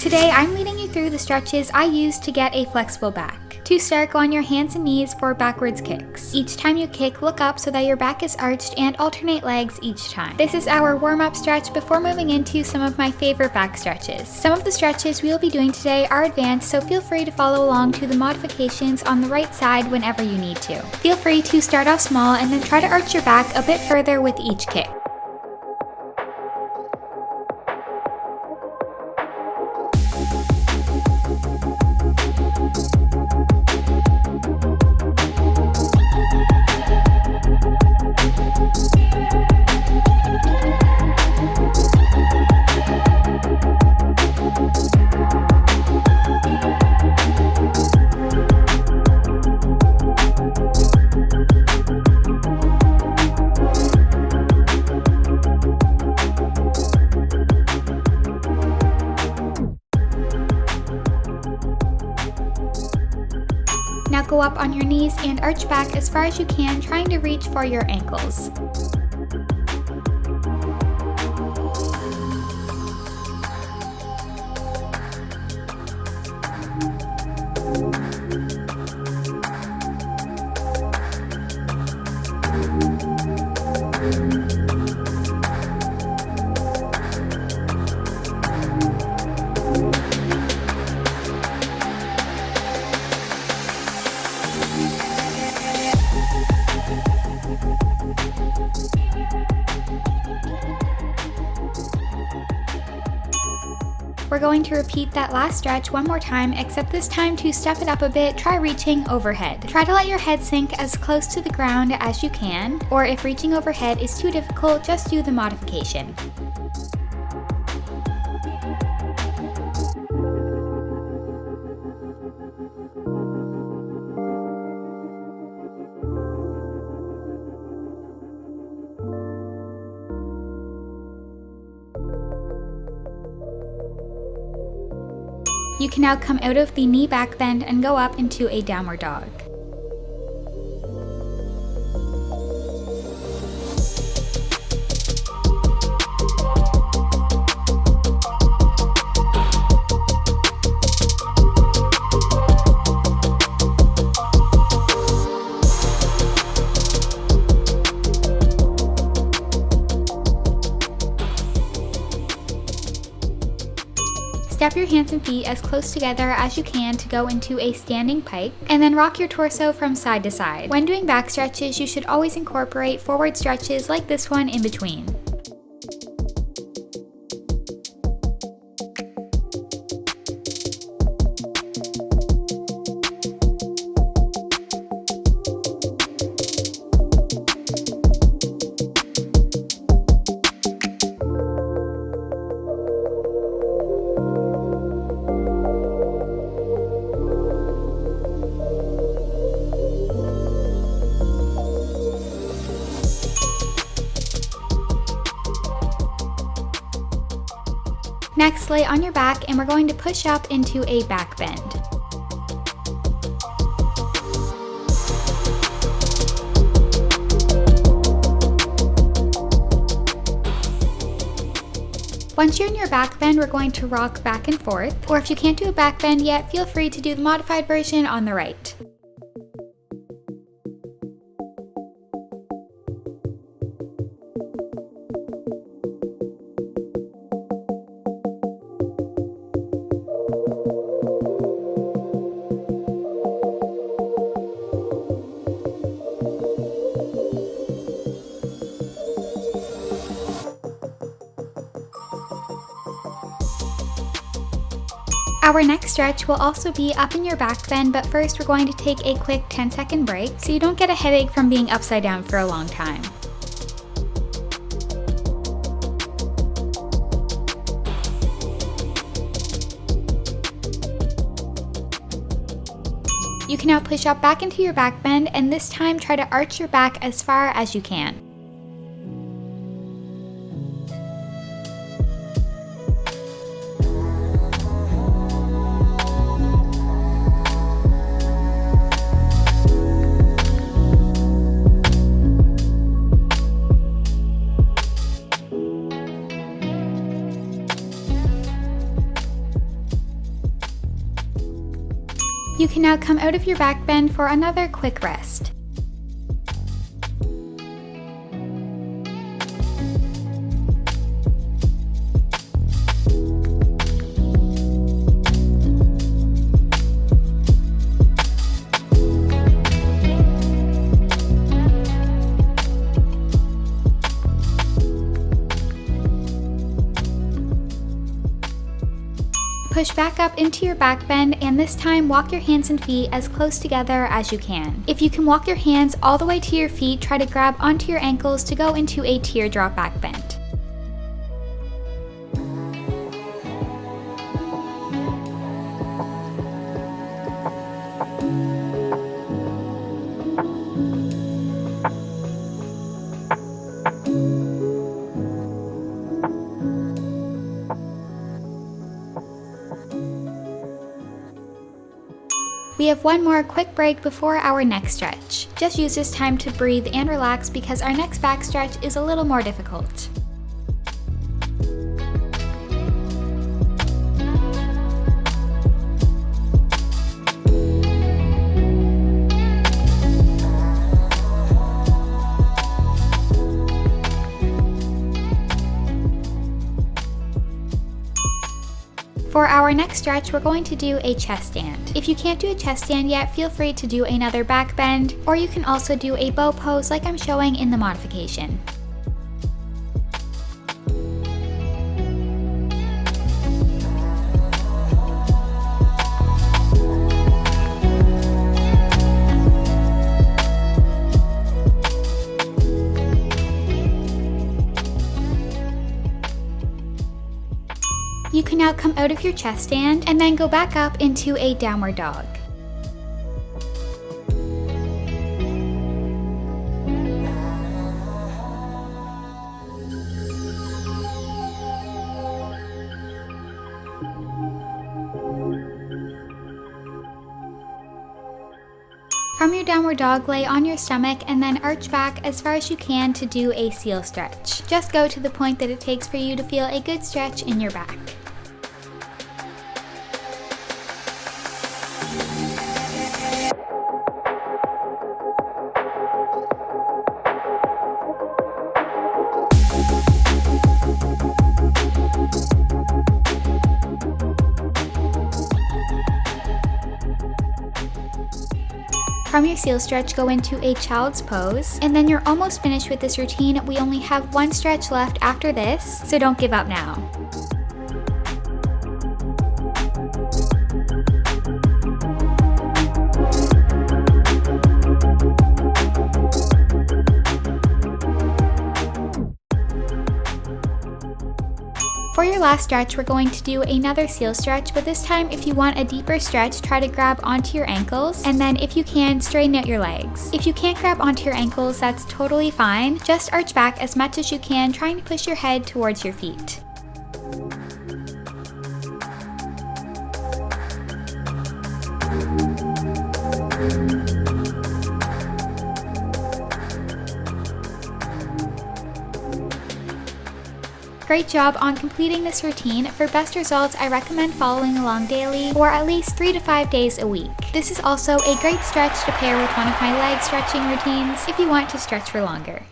Today I'm leading you through the stretches I use to get a flexible back. To start, go on your hands and knees for backwards kicks. Each time you kick, look up so that your back is arched and alternate legs each time. This is our warm-up stretch before moving into some of my favorite back stretches. Some of the stretches we will be doing today are advanced, so feel free to follow along to the modifications on the right side whenever you need to. Feel free to start off small and then try to arch your back a bit further with each kick. Now go up on your knees and arch back as far as you can, trying to reach for your ankles. We're going to repeat that last stretch one more time, except this time to step it up a bit, try reaching overhead. Try to let your head sink as close to the ground as you can, or if reaching overhead is too difficult, just do the modification. You can now come out of the knee back bend and go up into a downward dog. Step your hands and feet as close together as you can to go into a standing pike, and then rock your torso from side to side. When doing back stretches, you should always incorporate forward stretches like this one in between. Next, lay on your back and we're going to push up into a back bend. Once you're in your back bend, we're going to rock back and forth, or if you can't do a back bend yet, feel free to do the modified version on the right. Our next stretch will also be up in your back bend, but first we're going to take a quick 10-second break so you don't get a headache from being upside down for a long time. You can now push up back into your back bend, and this time try to arch your back as far as you can. You can now come out of your back bend for another quick rest. Push back up into your back bend, and this time walk your hands and feet as close together as you can. If you can walk your hands all the way to your feet, try to grab onto your ankles to go into a teardrop back bend. We have one more quick break before our next stretch. Just use this time to breathe and relax because our next back stretch is a little more difficult. For our next stretch, we're going to do a chest stand. If you can't do a chest stand yet, feel free to do another back bend, or you can also do a bow pose like I'm showing in the modification. You can now come out of your chest stand and then go back up into a downward dog. From your downward dog, lay on your stomach and then arch back as far as you can to do a seal stretch. Just go to the point that it takes for you to feel a good stretch in your back. From your seal stretch, go into a child's pose, and then you're almost finished with this routine. We only have one stretch left after this, so don't give up now. For your last stretch, we're going to do another seal stretch, but this time if you want a deeper stretch, try to grab onto your ankles, and then if you can, straighten out your legs. If you can't grab onto your ankles, that's totally fine. Just arch back as much as you can, trying to push your head towards your feet. Great job on completing this routine. For best results, I recommend following along daily or at least 3 to 5 days a week. This is also a great stretch to pair with one of my leg stretching routines if you want to stretch for longer.